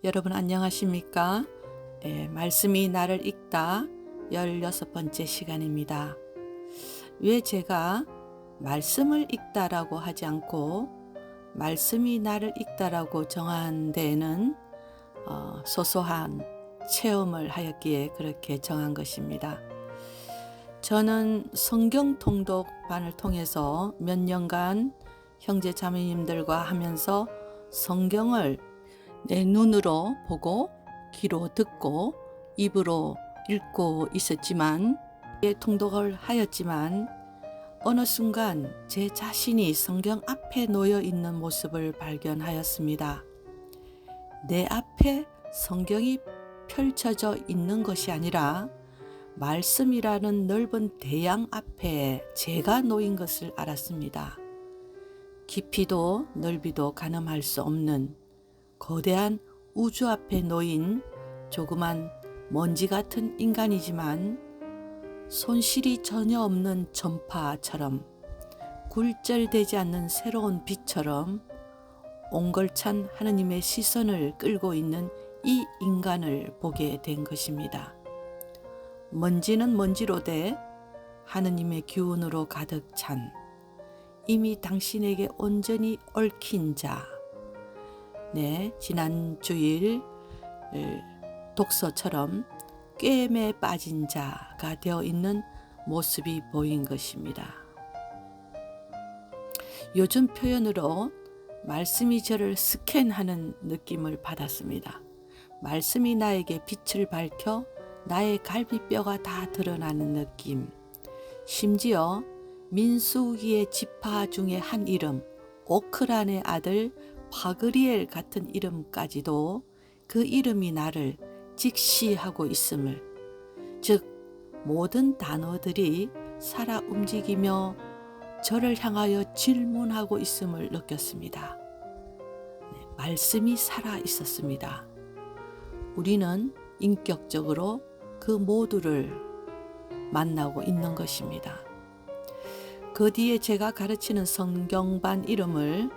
여러분 안녕하십니까? 말씀이 나를 읽다 16번째 시간입니다. 왜 제가 말씀을 읽다라고 하지 않고 말씀이 나를 읽다라고 정한 데에는 소소한 체험을 하였기에 그렇게 정한 것입니다. 저는 성경 통독반을 통해서 몇 년간 형제 자매님들과 하면서 성경을 내 눈으로 보고 귀로 듣고 입으로 읽고 있었지만 통독을 하였지만 어느 순간 제 자신이 성경 앞에 놓여 있는 모습을 발견하였습니다. 내 앞에 성경이 펼쳐져 있는 것이 아니라 말씀이라는 넓은 대양 앞에 제가 놓인 것을 알았습니다. 깊이도 넓이도 가늠할 수 없는 거대한 우주 앞에 놓인 조그만 먼지 같은 인간이지만 손실이 전혀 없는 전파처럼 굴절되지 않는 새로운 빛처럼 옹골찬 하느님의 시선을 끌고 있는 이 인간을 보게 된 것입니다. 먼지는 먼지로되 하느님의 기운으로 가득 찬 이미 당신에게 온전히 얽힌 자, 지난 주일 독서처럼 꿰매 빠진 자가 되어 있는 모습이 보인 것입니다. 요즘 표현으로 말씀이 저를 스캔하는 느낌을 받았습니다. 말씀이 나에게 빛을 밝혀 나의 갈비뼈가 다 드러나는 느낌. 심지어 민수기의 지파 중에 한 이름, 오크란의 아들 바그리엘 같은 이름까지도 그 이름이 나를 직시하고 있음을, 즉 모든 단어들이 살아 움직이며 저를 향하여 질문하고 있음을 느꼈습니다. 말씀이 살아 있었습니다. 우리는 인격적으로 그 모두를 만나고 있는 것입니다. 그 뒤에 제가 가르치는 성경반 이름을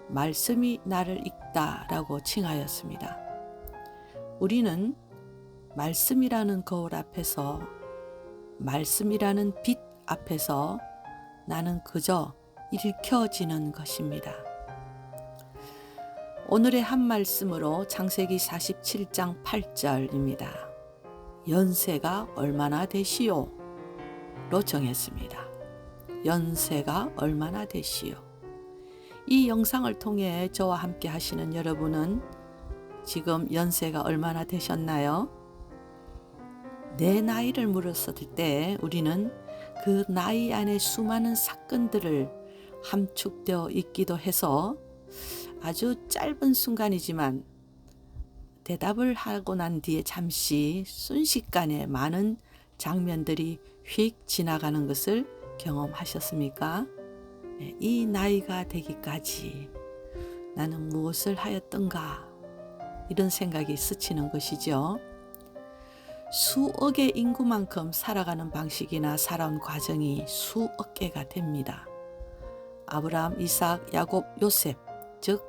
말씀이 나를 읽다라고 칭하였습니다. 우리는 말씀이라는 거울 앞에서, 말씀이라는 빛 앞에서 나는 그저 읽혀지는 것입니다. 오늘의 한 말씀으로 창세기 47장 8절입니다. 연세가 얼마나 되시오? 로 정했습니다. 연세가 얼마나 되시오? 이 영상을 통해 저와 함께 하시는 여러분은 지금 연세가 얼마나 되셨나요? 내 나이를 물었을 때 우리는 그 나이 안에 수많은 사건들을 함축되어 있기도 해서 아주 짧은 순간이지만 대답을 하고 난 뒤에 잠시 순식간에 많은 장면들이 휙 지나가는 것을 경험하셨습니까? 이 나이가 되기까지 나는 무엇을 하였던가, 이런 생각이 스치는 것이죠. 수억의 인구만큼 살아가는 방식이나 살아온 과정이 수억 개가 됩니다. 아브라함, 이삭, 야곱, 요셉, 즉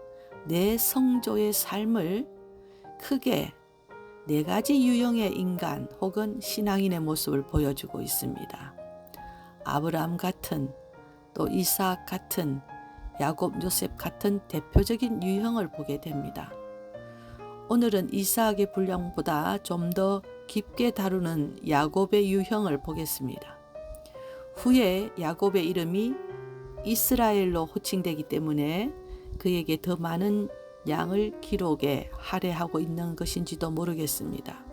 네 성조의 삶을 크게 네 가지 유형의 인간 혹은 신앙인의 모습을 보여주고 있습니다. 아브라함 같은, 또 이삭 같은, 야곱, 요셉 같은 대표적인 유형을 보게 됩니다. 오늘은 이삭의 분량보다 좀 더 깊게 다루는 야곱의 유형을 보겠습니다. 후에 야곱의 이름이 이스라엘로 호칭되기 때문에 그에게 더 많은 양을 기록에 할애하고 있는 것인지도 모르겠습니다.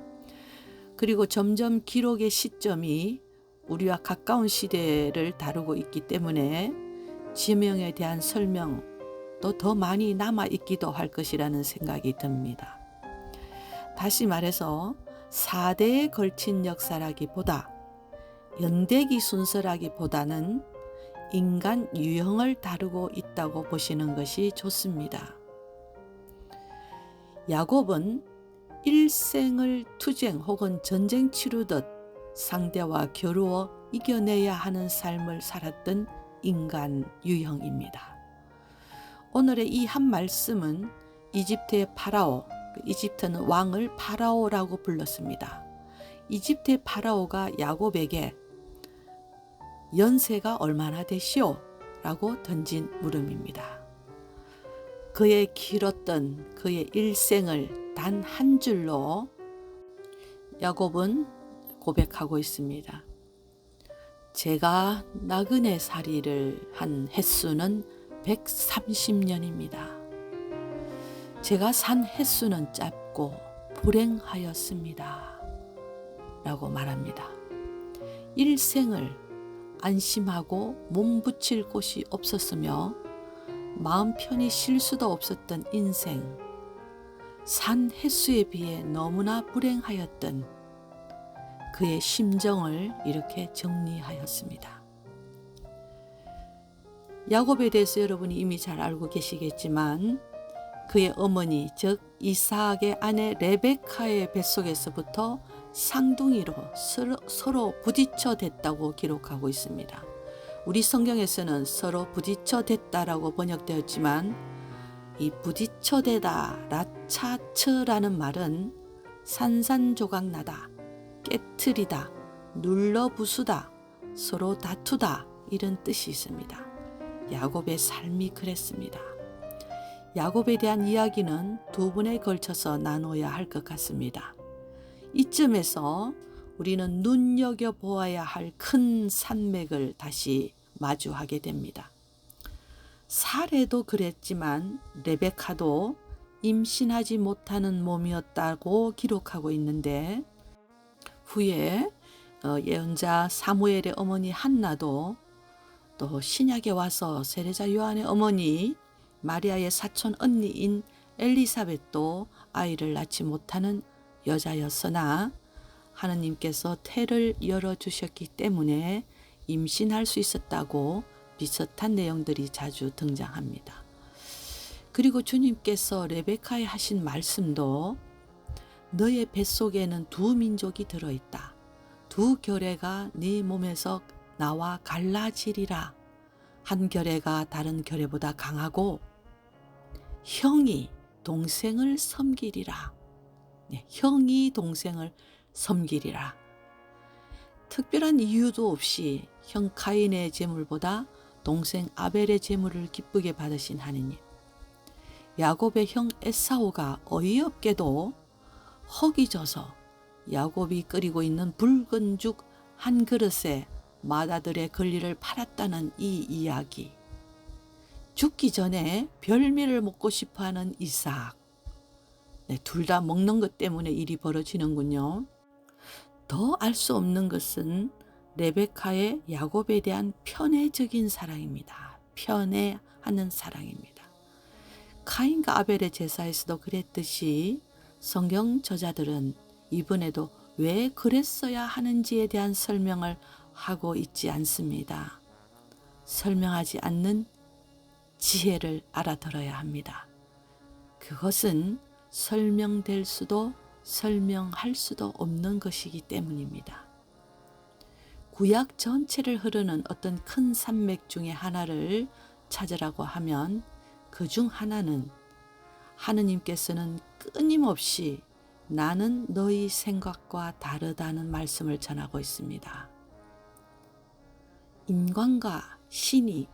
그리고 점점 기록의 시점이 우리와 가까운 시대를 다루고 있기 때문에 지명에 대한 설명도 더 많이 남아있기도 할 것이라는 생각이 듭니다. 다시 말해서 4대에 걸친 역사라기보다, 연대기 순서라기보다는 인간 유형을 다루고 있다고 보시는 것이 좋습니다. 야곱은 일생을 투쟁 혹은 전쟁 치르듯 상대와 겨루어 이겨내야 하는 삶을 살았던 인간 유형입니다. 오늘의 이 한 말씀은 이집트의 파라오, 이집트는 왕을 파라오라고 불렀습니다. 이집트의 파라오가 야곱에게 연세가 얼마나 되시오? 라고 던진 물음입니다. 그의 길었던 그의 일생을 단 한 줄로 야곱은 고백하고 있습니다. 제가 나그네 살이를 한 횟수는 130년입니다. 제가 산 횟수는 짧고 불행하였습니다. 라고 말합니다. 일생을 안심하고 몸붙일 곳이 없었으며 마음 편히 쉴 수도 없었던 인생, 산 횟수에 비해 너무나 불행하였던 그의 심정을 이렇게 정리하였습니다. 야곱에 대해서 여러분이 이미 잘 알고 계시겠지만 그의 어머니 즉 이삭의 아내 레베카의 뱃속에서부터 쌍둥이로 서로 부딪혀 댔다고 기록하고 있습니다. 우리 성경에서는 서로 부딪혀 댔다라고 번역되었지만 이 부딪혀 대다 라차처라는 말은 산산조각나다, 깨트리다, 눌러 부수다, 서로 다투다 이런 뜻이 있습니다. 야곱의 삶이 그랬습니다. 야곱에 대한 이야기는 두 번에 걸쳐서 나눠야 할 것 같습니다. 이쯤에서 우리는 눈여겨보아야 할 큰 산맥을 다시 마주하게 됩니다. 사레도 그랬지만 레베카도 임신하지 못하는 몸이었다고 기록하고 있는데 후에 예언자 사무엘의 어머니 한나도 또 신약에 와서 세례자 요한의 어머니 마리아의 사촌 언니인 엘리사벳도 아이를 낳지 못하는 여자였으나 하느님께서 태를 열어주셨기 때문에 임신할 수 있었다고 비슷한 내용들이 자주 등장합니다. 그리고 주님께서 레베카에 하신 말씀도 너의 뱃속에는 두 민족이 들어있다. 두 결애가 네 몸에서 나와 갈라지리라. 한 결애가 다른 결애보다 강하고 형이 동생을 섬기리라. 형이 동생을 섬기리라. 특별한 이유도 없이 형 카인의 제물보다 동생 아벨의 제물을 기쁘게 받으신 하느님. 야곱의 형 에사오가 어이없게도 헉이 져서 야곱이 끓이고 있는 붉은 죽 한 그릇에 마다들의 권리를 팔았다는 이 이야기. 죽기 전에 별미를 먹고 싶어하는 이삭. 둘 다 먹는 것 때문에 일이 벌어지는군요. 더 알 수 없는 것은 레베카의 야곱에 대한 편애적인 사랑입니다. 편애하는 사랑입니다. 카인과 아벨의 제사에서도 그랬듯이 성경 저자들은 이번에도 왜 그랬어야 하는지에 대한 설명을 하고 있지 않습니다. 설명하지 않는 지혜를 알아들어야 합니다. 그것은 설명될 수도 설명할 수도 없는 것이기 때문입니다. 구약 전체를 흐르는 어떤 큰 산맥 중에 하나를 찾으라고 하면 그 중 하나는 하느님께서는 끊임없이 나는 너희 생각과 다르다는 말씀을 전하고 있습니다. 인간과 신이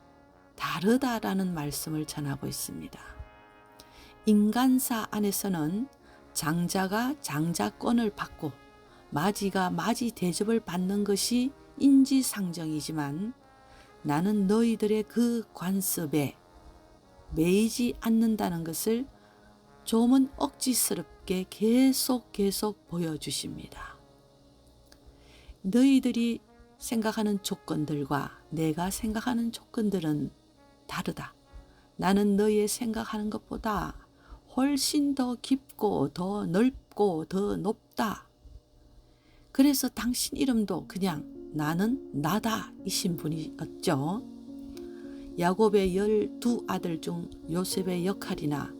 다르다라는 말씀을 전하고 있습니다. 인간사 안에서는 장자가 장자권을 받고 마지가 마지 대접을 받는 것이 인지상정이지만 나는 너희들의 그 관습에 매이지 않는다는 것을 좀은 억지스럽게 계속 보여주십니다. 너희들이 생각하는 조건들과 내가 생각하는 조건들은 다르다. 나는 너희의 생각하는 것보다 훨씬 더 깊고 더 넓고 더 높다. 그래서 당신 이름도 그냥 나는 나다 이신 분이었죠. 야곱의 12 아들 중 요셉의 역할이나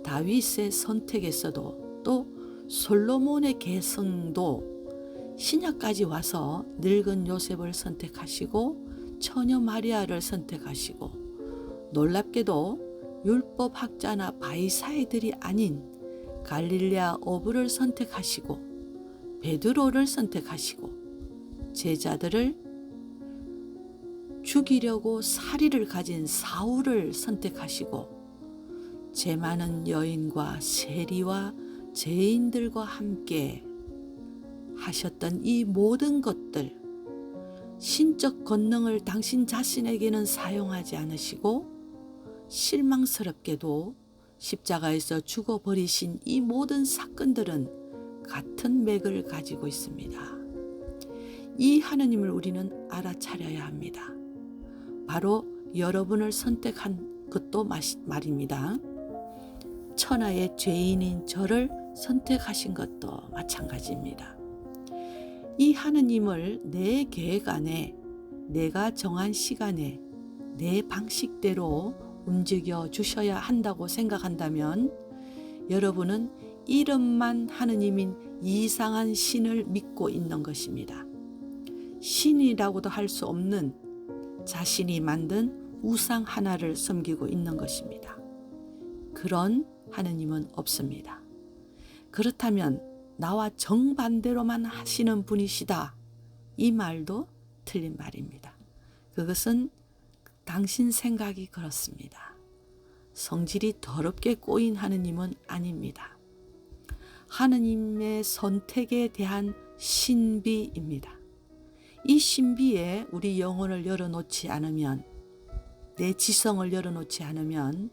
다윗의 선택에서도 또 솔로몬의 계승도 신약까지 와서 늙은 요셉을 선택하시고 처녀 마리아를 선택하시고 놀랍게도 율법 학자나 바리사이들이 아닌 갈릴레아 어부를 선택하시고 베드로를 선택하시고 제자들을 죽이려고 사리를 가진 사울을 선택하시고 죄 많은 여인과 세리와 죄인들과 함께 하셨던 이 모든 것들, 신적 권능을 당신 자신에게는 사용하지 않으시고 실망스럽게도 십자가에서 죽어버리신 이 모든 사건들은 같은 맥을 가지고 있습니다. 이 하느님을 우리는 알아차려야 합니다. 바로 여러분을 선택한 것도 말입니다. 천하의 죄인인 저를 선택하신 것도 마찬가지입니다. 이 하느님을 내 계획 안에, 내가 정한 시간에, 내 방식대로 움직여 주셔야 한다고 생각한다면 여러분은 이름만 하느님인 이상한 신을 믿고 있는 것입니다. 신이라고도 할 수 없는 자신이 만든 우상 하나를 섬기고 있는 것입니다. 그런 하느님은 없습니다. 그렇다면 나와 정반대로만 하시는 분이시다. 이 말도 틀린 말입니다. 그것은 당신 생각이 그렇습니다. 성질이 더럽게 꼬인 하느님은 아닙니다. 하느님의 선택에 대한 신비입니다. 이 신비에 우리 영혼을 열어놓지 않으면, 내 지성을 열어놓지 않으면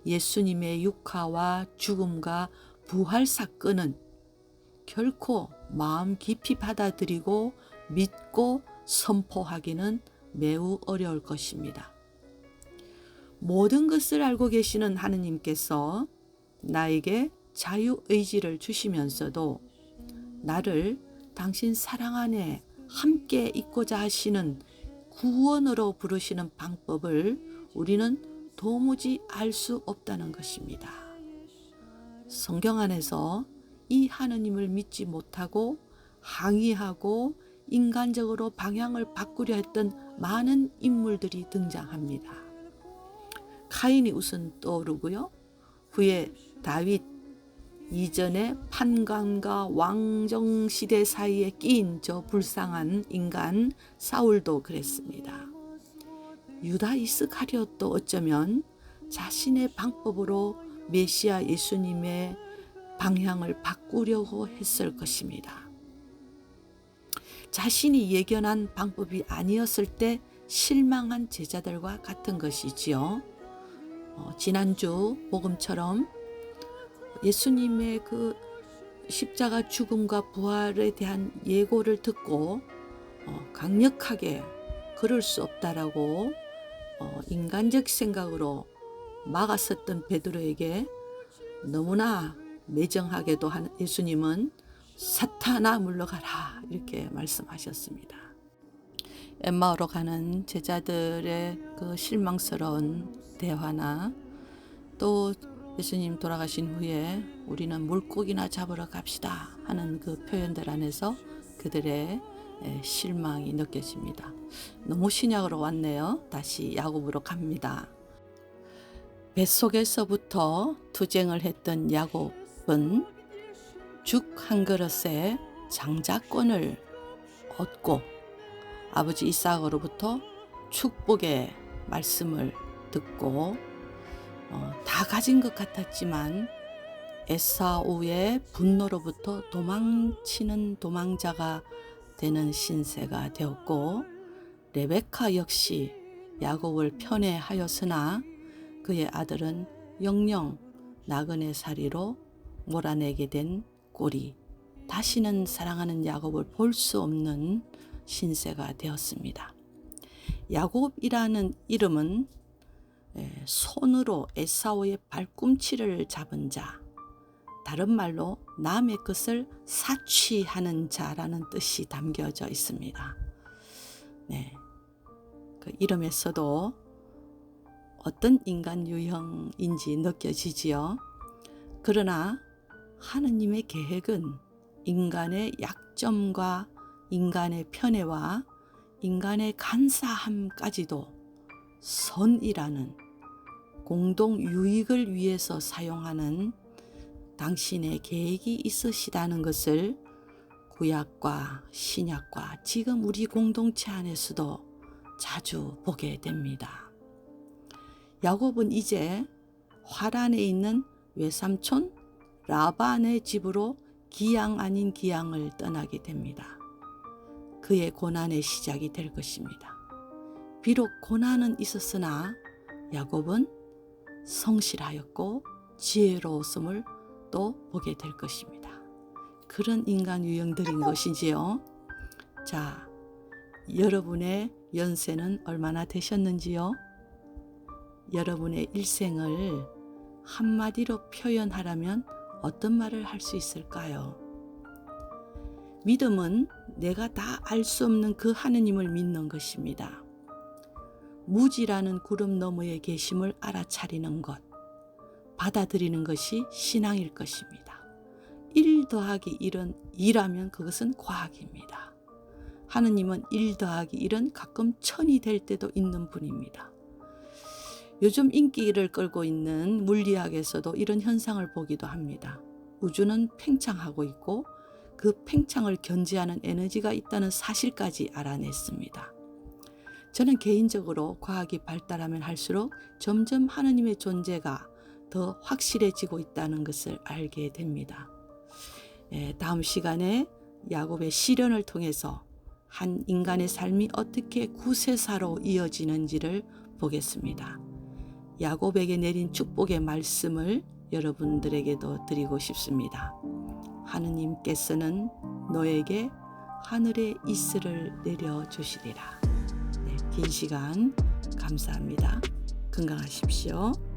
예수님의 육화와 죽음과 부활 사건은 결코 마음 깊이 받아들이고 믿고 선포하기는 매우 어려울 것입니다. 모든 것을 알고 계시는 하느님께서 나에게 자유의지를 주시면서도 나를 당신 사랑 안에 함께 있고자 하시는 구원으로 부르시는 방법을 우리는 도무지 알 수 없다는 것입니다. 성경 안에서 이 하느님을 믿지 못하고 항의하고 인간적으로 방향을 바꾸려 했던 많은 인물들이 등장합니다. 카인이 우선 떠오르고요. 후에 다윗, 이전에 판관과 왕정 시대 사이에 끼인 저 불쌍한 인간 사울도 그랬습니다. 유다 이스카리옷도 어쩌면 자신의 방법으로 메시아 예수님의 방향을 바꾸려고 했을 것입니다. 자신이 예견한 방법이 아니었을 때 실망한 제자들과 같은 것이지요. 지난주 복음처럼 예수님의 그 십자가 죽음과 부활에 대한 예고를 듣고 강력하게 그럴 수 없다라고 인간적 생각으로 막았었던 베드로에게 너무나 매정하게도 한 예수님은 사탄아 물러가라 이렇게 말씀하셨습니다. 엠마오로 가는 제자들의 그 실망스러운 대화나 또 예수님 돌아가신 후에 우리는 물고기나 잡으러 갑시다 하는 그 표현들 안에서 그들의 실망이 느껴집니다. 너무 신약으로 왔네요. 다시 야곱으로 갑니다. 뱃속에서부터 투쟁을 했던 야곱은 죽 한 그릇에 장자권을 얻고 아버지 이삭으로부터 축복의 말씀을 듣고 다 가진 것 같았지만 에사우의 분노로부터 도망치는 도망자가 되는 신세가 되었고 레베카 역시 야곱을 편애하였으나 그의 아들은 영영 나그네 살이로 몰아내게 된 꼴이 다시는 사랑하는 야곱을 볼 수 없는 신세가 되었습니다. 야곱이라는 이름은 손으로 에사우의 발꿈치를 잡은 자, 다른 말로 남의 것을 사취하는 자라는 뜻이 담겨져 있습니다. 네, 그 이름에서도 어떤 인간 유형인지 느껴지지요. 그러나 하느님의 계획은 인간의 약점과 인간의 편애와 인간의 간사함까지도 선이라는 공동 유익을 위해서 사용하는 당신의 계획이 있으시다는 것을 구약과 신약과 지금 우리 공동체 안에서도 자주 보게 됩니다. 야곱은 이제 화란에 있는 외삼촌 라반의 집으로 기양 아닌 기양을 떠나게 됩니다. 그의 고난의 시작이 될 것입니다. 비록 고난은 있었으나 야곱은 성실하였고 지혜로웠음을 또 보게 될 것입니다. 그런 인간 유형들인 것이지요. 자, 여러분의 연세는 얼마나 되셨는지요? 여러분의 일생을 한마디로 표현하라면 어떤 말을 할 수 있을까요? 믿음은 내가 다 알 수 없는 그 하느님을 믿는 것입니다. 무지라는 구름 너머에 계심을 알아차리는 것, 받아들이는 것이 신앙일 것입니다. 1 더하기 1은 2라면 그것은 과학입니다. 하느님은 1 더하기 1은 가끔 1000이 될 때도 있는 분입니다. 요즘 인기를 끌고 있는 물리학에서도 이런 현상을 보기도 합니다. 우주는 팽창하고 있고 그 팽창을 견지하는 에너지가 있다는 사실까지 알아냈습니다. 저는 개인적으로 과학이 발달하면 할수록 점점 하느님의 존재가 더 확실해지고 있다는 것을 알게 됩니다. 다음 시간에 야곱의 시련을 통해서 한 인간의 삶이 어떻게 구세사로 이어지는지를 보겠습니다. 야곱에게 내린 축복의 말씀을 여러분들에게도 드리고 싶습니다. 하느님께서는 너에게 하늘의 이슬을 내려주시리라. 긴 시간 감사합니다. 건강하십시오.